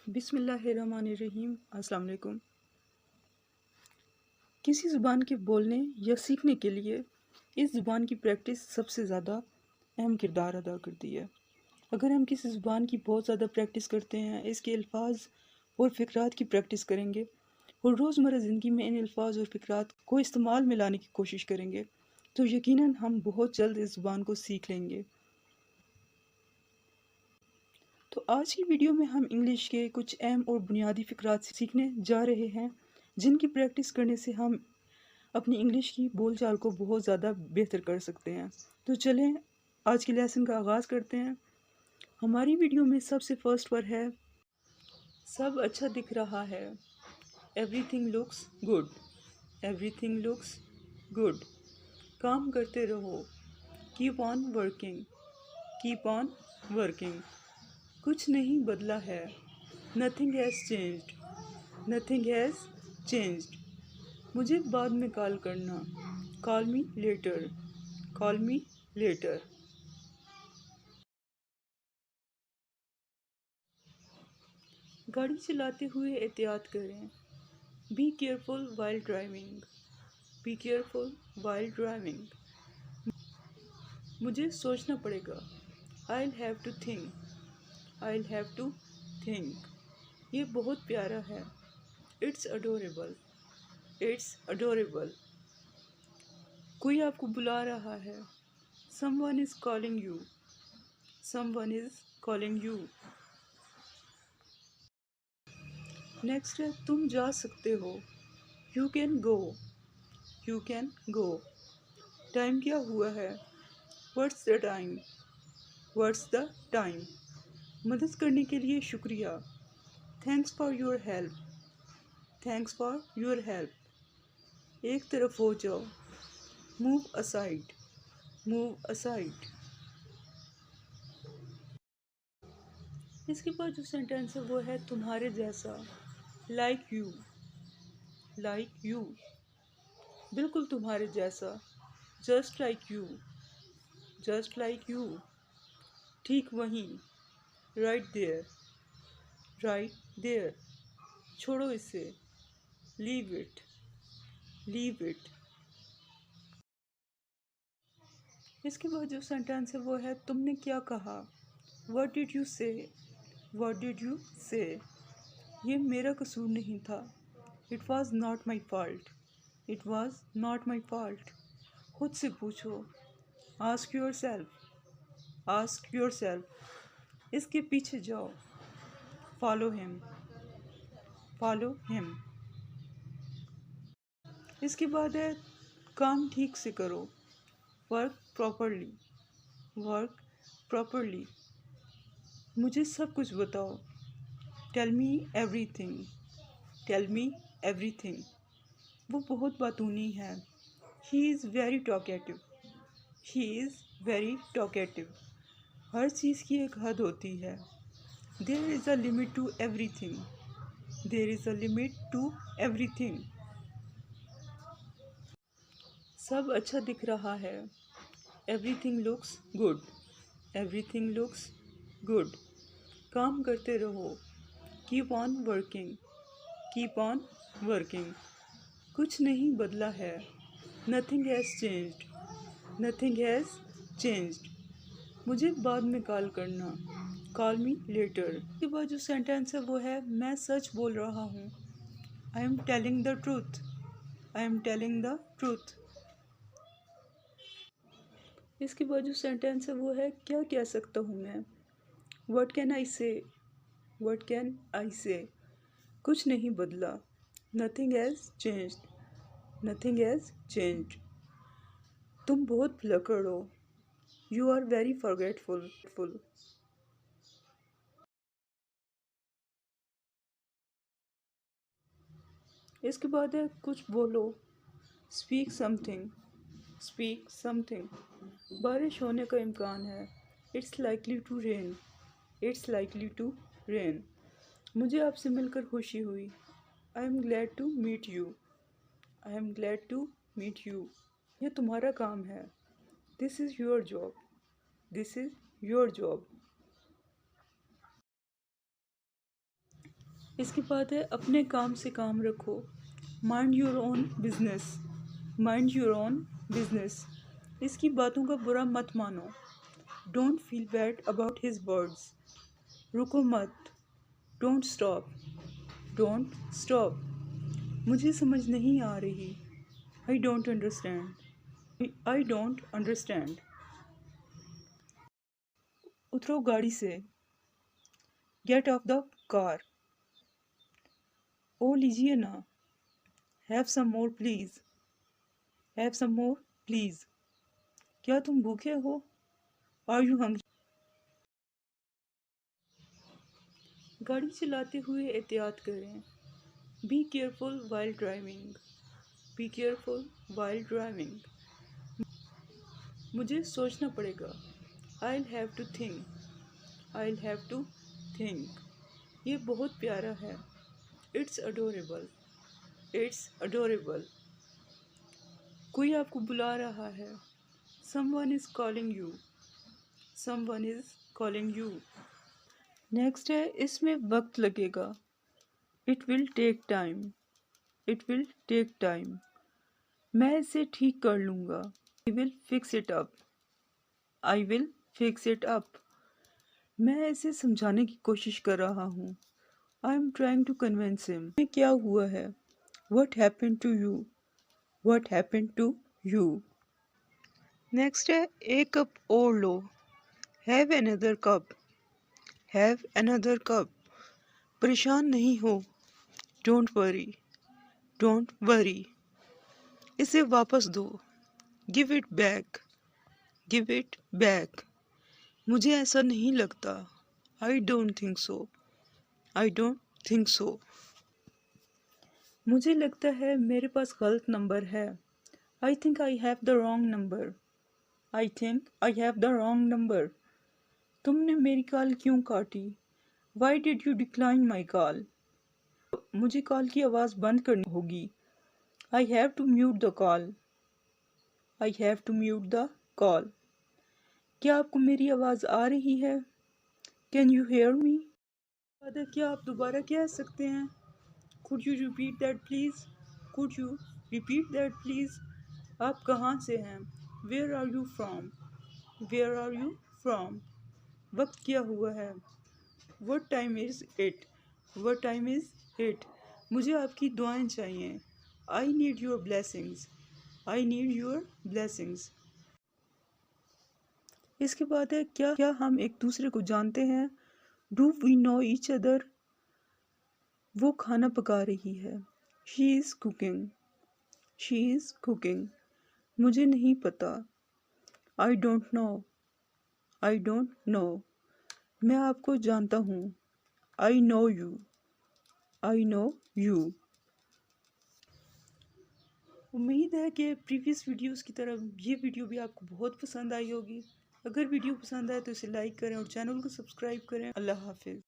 बिस्मिल्लाहिर्रहमानिर्रहीम। अस्सलाम वालेकुम। किसी ज़ुबान के बोलने या सीखने के लिए इस ज़ुबान की प्रैक्टिस सबसे ज़्यादा अहम किरदार अदा करती है। अगर हम किसी ज़ुबान की बहुत ज़्यादा प्रैक्टिस करते हैं, इसके अल्फाज और फ़िक्रात की प्रैक्टिस करेंगे और रोज़मर्रा ज़िंदगी में इन अल्फाज और फ़िक्रात को इस्तेमाल में लाने की कोशिश करेंगे, तो यकीनन हम बहुत जल्द इस ज़ुबान को सीख लेंगे। तो आज की वीडियो में हम इंग्लिश के कुछ अहम और बुनियादी फ़िक्रात सीखने जा रहे हैं, जिनकी प्रैक्टिस करने से हम अपनी इंग्लिश की बोलचाल को बहुत ज़्यादा बेहतर कर सकते हैं। तो चलें आज के लेसन का आगाज़ करते हैं। हमारी वीडियो में सबसे फर्स्ट वर्ड है सब अच्छा दिख रहा है। Everything looks good. Everything looks good. काम करते रहो। Keep on working. Keep on working. कुछ नहीं बदला है। Nothing has changed. Nothing has changed. मुझे बाद में कॉल करना। Call me letter. Call me letter. गाड़ी चलाते हुए एहतियात करें। Be careful while driving. Be careful while driving. मुझे सोचना पड़ेगा। I'll have to think. I'll have to think. ये बहुत प्यारा है। It's adorable. It's adorable. कोई आपको बुला रहा है। Someone is calling you. Someone is calling you. Next है तुम जा सकते हो। You can go. You can go. Time क्या हुआ है। What's the time. What's the time. मदद करने के लिए शुक्रिया। Thanks for your help. Thanks for your help. एक तरफ हो जाओ। Move aside. Move aside. इसके बाद जो सेंटेंस है वो है तुम्हारे जैसा। Like you. Like you. बिल्कुल तुम्हारे जैसा। Just like you. Just like you. ठीक वहीं। Right there. Right there. छोड़ो इसे। Leave it. Leave it. इसके बाद जो सेंटेंस है वो है तुमने क्या कहा। What did you say. What did you say. ये मेरा कसूर नहीं था। It was not my fault. It was not my fault. खुद से पूछो। Ask yourself. Ask yourself. इसके पीछे जाओ। Follow him. Follow him. इसके बाद है काम ठीक से करो। Work properly. Work properly. मुझे सब कुछ बताओ। Tell me everything. Tell me everything. वो बहुत बातूनी है। He is very talkative. He is very talkative. हर चीज़ की एक हद होती है। There is a limit to everything. There is a limit to everything. सब अच्छा दिख रहा है। Everything looks good. Everything looks good. काम करते रहो। Keep on working. Keep on working. कुछ नहीं बदला है। Nothing has changed. Nothing has changed. मुझे बाद में कॉल करना। Call me later. इसके बाद जो सेंटेंस है वो है मैं सच बोल रहा हूँ। I am telling the truth. I am telling the truth. इसके बाद जो सेंटेंस है वो है क्या कह सकता हूँ मैं। व्हाट कैन आई से। व्हाट कैन आई से। कुछ नहीं बदला। Nothing has changed. Nothing has changed. तुम बहुत भुलक्कड़ हो। You are very forgetful. इसके बाद है कुछ बोलो। Speak something. Speak something. बारिश होने का इम्कान है। It's likely to rain. It's likely to rain. मुझे आपसे मिलकर खुशी हुई। I am glad to meet you. I am glad to meet you. यह तुम्हारा काम है। This is your job. This is your job. इसके बाद है अपने काम से काम रखो। Mind your own business. Mind your own business. इसकी बातों का बुरा मत मानो। Don't feel bad about his words. रुको मत। Don't stop. Don't stop. मुझे समझ नहीं आ रही। I don't understand. I don't understand. उतरो गाड़ी से। Get off the car. ओ लीजिए ना। Have some more please. Have some more please. क्या तुम भूखे हो? Are you hungry? गाड़ी चलाते हुए एहतियात करें। Be careful while driving. Be careful while driving. मुझे सोचना पड़ेगा। I'll have to think. I'll have to think. ये बहुत प्यारा है। It's adorable. It's adorable. कोई आपको बुला रहा है। Someone is calling you. Someone is calling you. Next है इसमें वक्त लगेगा। It will take time. It will take time. मैं इसे ठीक कर लूँगा। I will fix it up. I will fix it up. मैं इसे समझाने की कोशिश कर रहा हूँ। I am trying to convince him. क्या हुआ है? What happened to you? What happened to you? Next है एक कप और लो। Have another cup. Have another cup. परेशान नहीं हो। Don't worry. Don't worry. इसे वापस दो। Give it back. Give it back. मुझे ऐसा नहीं लगता। I don't think so. I don't think so. मुझे लगता है मेरे पास गलत नंबर है। I think I have the wrong number. I think I have the wrong number. तुमने मेरी कॉल क्यों काटी? Why did you decline my call? मुझे कॉल की आवाज़ बंद करनी होगी। I have to mute the call. I have to mute the call. क्या आपको मेरी आवाज़ आ रही है? Can you hear me? क्या आप दोबारा कह सकते हैं? Could you repeat that please? Could you repeat that please? आप कहाँ से हैं? Where are you from? Where are you from? वक्त क्या हुआ है? What time is it? What time is it? मुझे आपकी दुआएं चाहिए। I need your blessings. I need your blessings. इसके बाद है क्या हम एक दूसरे को जानते हैं? Do we know each other? वो खाना पका रही है। She is cooking. She is cooking. मुझे नहीं पता। I don't know. I don't know. मैं आपको जानता हूँ। I know you. I know you. उम्मीद है कि प्रीवियस वीडियोस की तरह ये वीडियो भी आपको बहुत पसंद आई होगी। अगर वीडियो पसंद आए तो इसे लाइक करें और चैनल को सब्सक्राइब करें। अल्लाह हाफिज़।